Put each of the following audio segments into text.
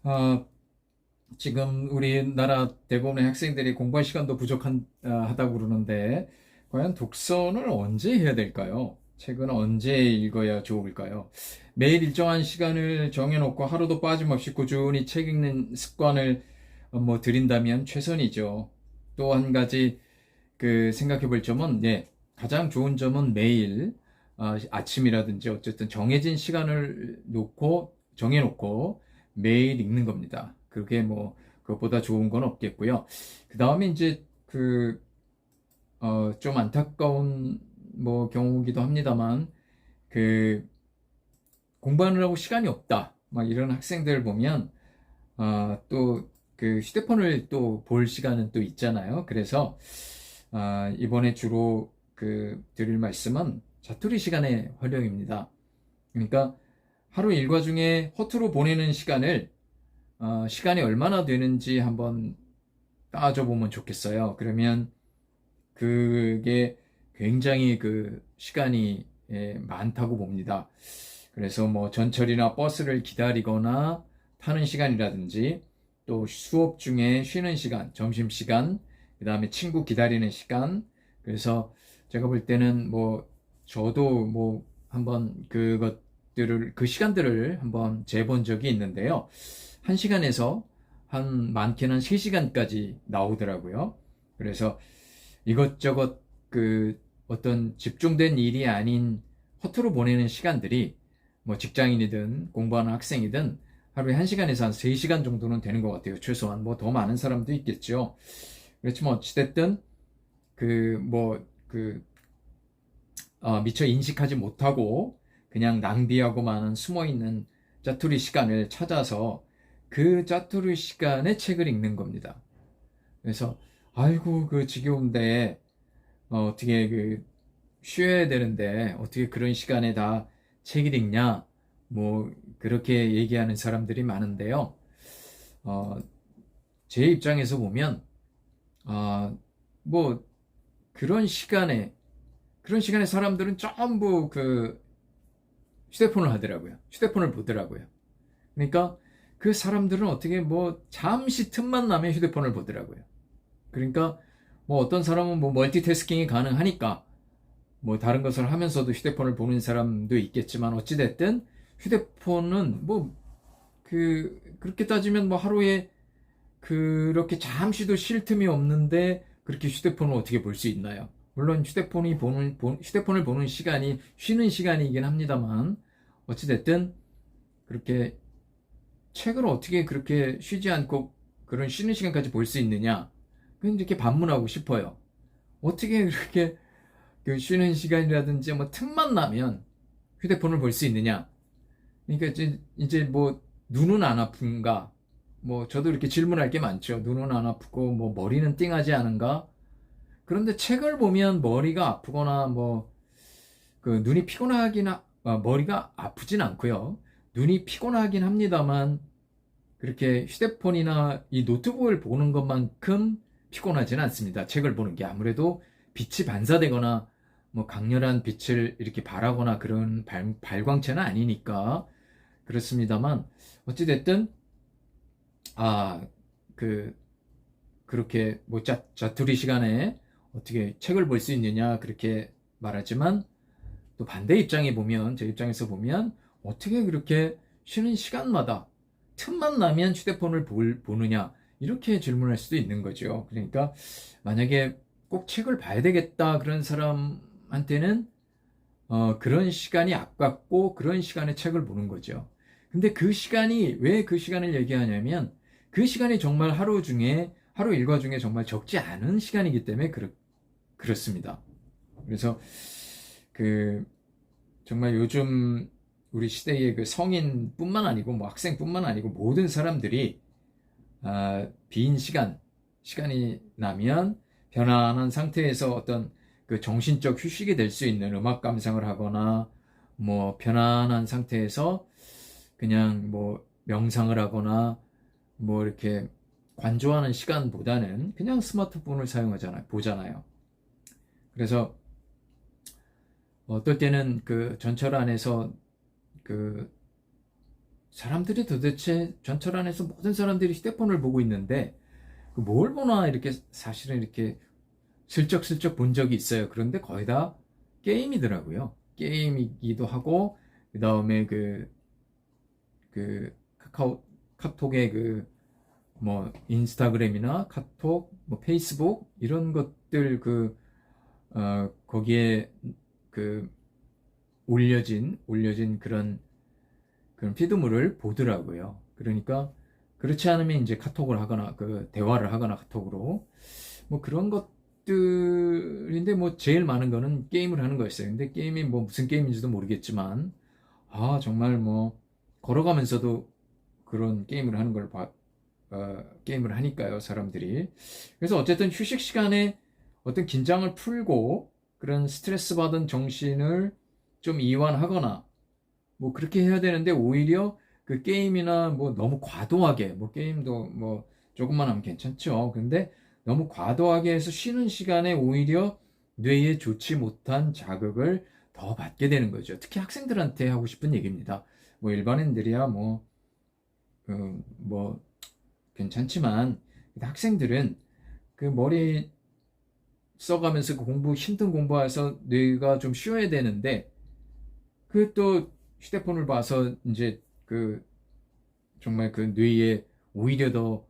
어, 지금 우리나라 대부분의 학생들이 공부할 시간도 부족하다고 그러는데, 과연 독서는 언제 해야 될까요? 책은 언제 읽어야 좋을까요? 매일 일정한 시간을 정해놓고 하루도 빠짐없이 꾸준히 책 읽는 습관을 들인다면 최선이죠. 또 한 가지 생각해 볼 점은, 네, 가장 좋은 점은 매일 아침이라든지 어쨌든 정해진 시간을 정해놓고 매일 읽는 겁니다. 그게 그것보다 좋은 건 없겠고요. 그 다음에 이제 좀 안타까운 경우기도 합니다만, 그, 공부하느라고 시간이 없다. 막 이런 학생들 보면, 또 휴대폰을 또 볼 시간은 또 있잖아요. 그래서, 이번에 주로 드릴 말씀은 자투리 시간의 활용입니다. 그러니까 하루 일과 중에 허투루 보내는 시간이 얼마나 되는지 한번 따져보면 좋겠어요. 그러면 그게 굉장히 시간이 많다고 봅니다. 그래서 전철이나 버스를 기다리거나 타는 시간이라든지 또 수업 중에 쉬는 시간, 점심시간, 그 다음에 친구 기다리는 시간. 그래서 제가 볼 때는 저도 한번 그 시간들을 한번 재본 적이 있는데요. 1시간에서 많게는 3시간까지 나오더라고요. 그래서 이것저것 어떤 집중된 일이 아닌 허투루 보내는 시간들이 직장인이든 공부하는 학생이든 하루에 1시간에서 한 3시간 정도는 되는 것 같아요. 최소한 더 많은 사람도 있겠죠. 그렇지만 어찌됐든 그 뭐 그 미처 인식하지 못하고 그냥 낭비하고만 숨어있는 짜투리 시간을 찾아서 그 짜투리 시간에 책을 읽는 겁니다. 그래서 아이고 지겨운데 어떻게 쉬어야 되는데 어떻게 그런 시간에 다 책을 읽냐, 그렇게 얘기하는 사람들이 많은데요. 어, 제 입장에서 보면 어, 뭐 그런 시간에 사람들은 전부 휴대폰을 하더라고요. 휴대폰을 보더라고요. 그러니까 그 사람들은 어떻게 잠시 틈만 나면 휴대폰을 보더라고요. 그러니까 어떤 사람은 멀티태스킹이 가능하니까 다른 것을 하면서도 휴대폰을 보는 사람도 있겠지만, 어찌됐든 휴대폰은 그렇게 따지면 하루에 그렇게 잠시도 쉴 틈이 없는데 그렇게 휴대폰을 어떻게 볼 수 있나요? 물론 휴대폰을 보는 시간이 쉬는 시간이긴 합니다만, 어찌됐든 그렇게 책을 어떻게 그렇게 쉬지 않고 그런 쉬는 시간까지 볼 수 있느냐? 그건 이렇게 반문하고 싶어요. 어떻게 그렇게 쉬는 시간이라든지 틈만 나면 휴대폰을 볼 수 있느냐? 그러니까 이제 눈은 안 아픈가? 저도 이렇게 질문할 게 많죠. 눈은 안 아프고 머리는 띵하지 않은가? 그런데 책을 보면 머리가 아프거나 눈이 머리가 아프진 않고요. 눈이 피곤하긴 합니다만 그렇게 휴대폰이나 이 노트북을 보는 것만큼 피곤하지는 않습니다. 책을 보는 게 아무래도 빛이 반사되거나 강렬한 빛을 이렇게 발하거나 그런 발광체는 아니니까 그렇습니다만, 어찌됐든 아 그렇게 자투리 시간에 어떻게 책을 볼 수 있느냐 그렇게 말하지만, 또 반대 입장에 보면, 제 입장에서 보면 어떻게 그렇게 쉬는 시간마다 틈만 나면 휴대폰을 보느냐 이렇게 질문할 수도 있는 거죠. 그러니까 만약에 꼭 책을 봐야 되겠다 그런 사람한테는 그런 시간이 아깝고 그런 시간에 책을 보는 거죠. 근데 왜 그 시간을 얘기하냐면, 그 시간이 정말 하루 일과 중에 정말 적지 않은 시간이기 때문에 그렇습니다. 그래서 정말 요즘 우리 시대의 성인뿐만 아니고 학생뿐만 아니고 모든 사람들이 빈 시간이 나면 편안한 상태에서 어떤 정신적 휴식이 될 수 있는 음악 감상을 하거나 편안한 상태에서 그냥 명상을 하거나 이렇게 관조하는 시간보다는 그냥 스마트폰을 보잖아요. 그래서 어떨 때는 전철 안에서 사람들이 도대체 전철 안에서 모든 사람들이 휴대폰을 보고 있는데 뭘 보나 이렇게 사실은 이렇게 슬쩍슬쩍 본 적이 있어요. 그런데 거의 다 게임이더라고요. 게임이기도 하고 그 다음에 그 카톡의 뭐 인스타그램이나 카톡, 뭐 페이스북 이런 것들 거기에 올려진 그런 피드물을 보더라고요. 그러니까 그렇지 않으면 이제 카톡을 하거나 대화를 하거나 카톡으로 뭐 그런 것들인데 뭐 제일 많은 거는 게임을 하는 거였어요. 근데 게임이 뭐 무슨 게임인지도 모르겠지만 정말 뭐 걸어가면서도 그런 게임을 하는 걸 게임을 하니까요, 사람들이. 그래서 어쨌든 휴식 시간에 어떤 긴장을 풀고 그런 스트레스 받은 정신을 좀 이완하거나 뭐 그렇게 해야 되는데 오히려 그 게임이나 뭐 너무 과도하게 뭐 게임도 뭐 조금만 하면 괜찮죠. 근데 너무 과도하게 해서 쉬는 시간에 오히려 뇌에 좋지 못한 자극을 더 받게 되는 거죠. 특히 학생들한테 하고 싶은 얘기입니다. 뭐 일반인들이야 뭐 괜찮지만 학생들은 그 머리 써가면서 힘든 공부해서 뇌가 좀 쉬어야 되는데 또 휴대폰을 봐서 이제 정말 뇌에 오히려 더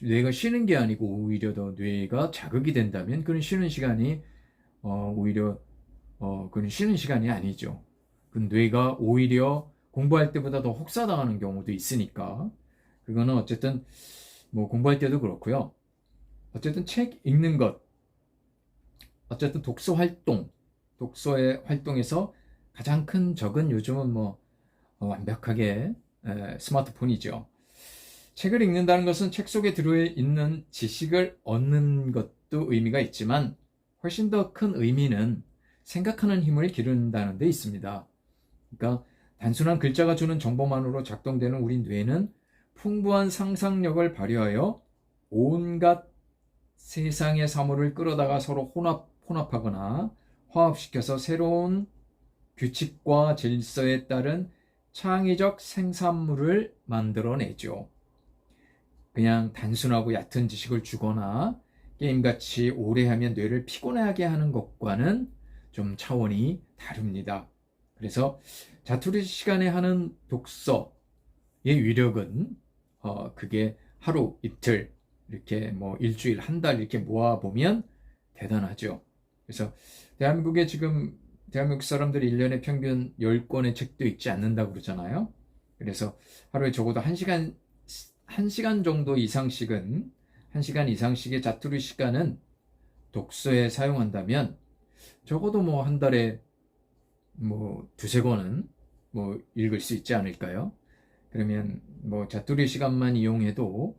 뇌가 쉬는 게 아니고 오히려 더 뇌가 자극이 된다면 그런 쉬는 시간이 오히려 그건 쉬는 시간이 아니죠. 그 뇌가 오히려 공부할 때보다 더 혹사당하는 경우도 있으니까 그거는 어쨌든 뭐 공부할 때도 그렇고요. 어쨌든 책 읽는 것, 어쨌든 독서의 활동에서 가장 큰 적은 요즘은 뭐 완벽하게 스마트폰이죠. 책을 읽는다는 것은 책 속에 들어있는 지식을 얻는 것도 의미가 있지만 훨씬 더 큰 의미는 생각하는 힘을 기른다는 데 있습니다. 그러니까 단순한 글자가 주는 정보만으로 작동되는 우리 뇌는 풍부한 상상력을 발휘하여 온갖 세상의 사물을 끌어다가 서로 혼합하거나 화합시켜서 새로운 규칙과 질서에 따른 창의적 생산물을 만들어내죠. 그냥 단순하고 얕은 지식을 주거나 게임같이 오래 하면 뇌를 피곤하게 하는 것과는 좀 차원이 다릅니다. 그래서 자투리 시간에 하는 독서의 위력은 그게 하루, 이틀, 이렇게 뭐 일주일, 한 달 이렇게 모아보면 대단하죠. 그래서 대한민국 사람들이 1년에 평균 10권의 책도 읽지 않는다고 그러잖아요. 그래서 하루에 적어도 1시간 정도 이상씩은 1시간 이상씩의 자투리 시간은 독서에 사용한다면 적어도 뭐 한 달에 뭐 두세 권은 뭐 읽을 수 있지 않을까요? 그러면 뭐 자투리 시간만 이용해도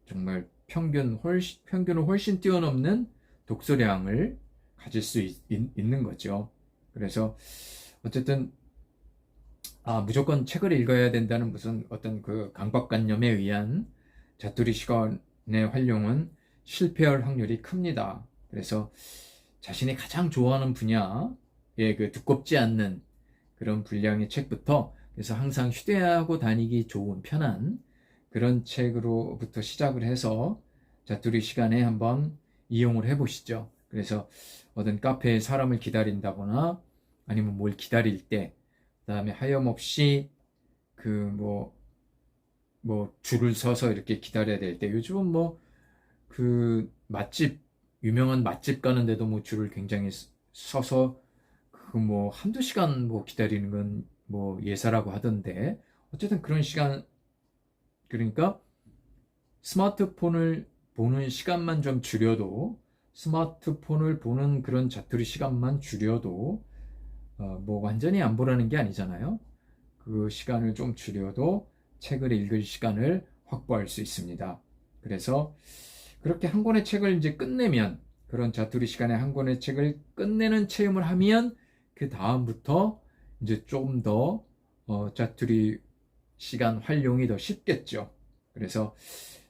정말 평균을 훨씬 뛰어넘는 독서량을 가질 수 있는 거죠. 그래서 어쨌든 무조건 책을 읽어야 된다는 무슨 어떤 강박관념에 의한 자투리 시간의 활용은 실패할 확률이 큽니다. 그래서 자신이 가장 좋아하는 분야의 두껍지 않는 그런 분량의 책부터 그래서 항상 휴대하고 다니기 좋은 편한 그런 책으로부터 시작을 해서 자투리 시간에 한번 이용을 해보시죠. 그래서 어떤 카페에 사람을 기다린다거나 아니면 뭘 기다릴 때 그다음에 하염없이 줄을 서서 이렇게 기다려야 될 때 요즘은 유명한 맛집 가는데도 뭐 줄을 굉장히 서서 한두 시간 기다리는 건 예사라고 하던데 어쨌든 그런 시간 그러니까 스마트폰을 보는 시간만 좀 줄여도 스마트폰을 보는 그런 자투리 시간만 줄여도 완전히 안 보라는 게 아니잖아요. 그 시간을 좀 줄여도 책을 읽을 시간을 확보할 수 있습니다. 그래서 그렇게 한 권의 책을 이제 끝내면 그런 자투리 시간에 한 권의 책을 끝내는 체험을 하면 그 다음부터 이제 좀 더 자투리 시간 활용이 더 쉽겠죠. 그래서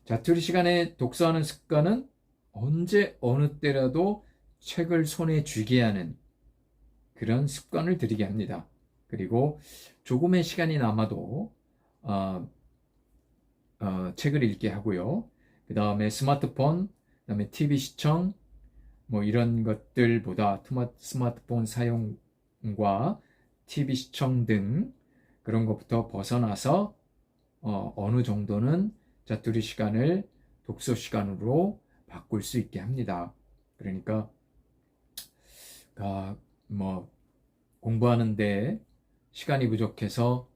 자투리 시간에 독서하는 습관은 언제 어느 때라도 책을 손에 쥐게 하는 그런 습관을 들이게 합니다. 그리고 조금의 시간이 남아도 책을 읽게 하고요. 그 다음에 스마트폰, 그 다음에 TV 시청, 뭐 이런 것들보다 스마트폰 사용과 TV 시청 등 그런 것부터 벗어나서 어느 정도는 자투리 시간을 독서 시간으로 바꿀 수 있게 합니다. 그러니까 뭐 공부하는데 시간이 부족해서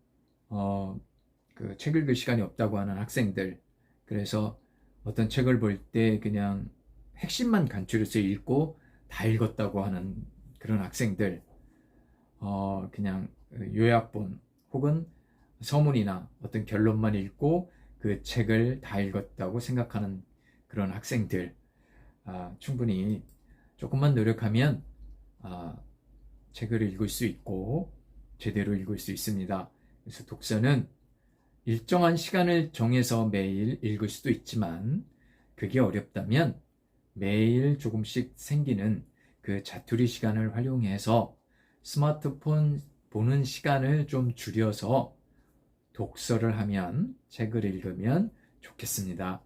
그 책 읽을 시간이 없다고 하는 학생들, 그래서 어떤 책을 볼 때 그냥 핵심만 간추려서 읽고 다 읽었다고 하는 그런 학생들, 그냥 요약본 혹은 서문이나 어떤 결론만 읽고 그 책을 다 읽었다고 생각하는 그런 학생들, 충분히 조금만 노력하면 책을 읽을 수 있고 제대로 읽을 수 있습니다. 그래서 독서는 일정한 시간을 정해서 매일 읽을 수도 있지만 그게 어렵다면 매일 조금씩 생기는 그 자투리 시간을 활용해서 스마트폰 보는 시간을 좀 줄여서 독서를 하면, 책을 읽으면 좋겠습니다.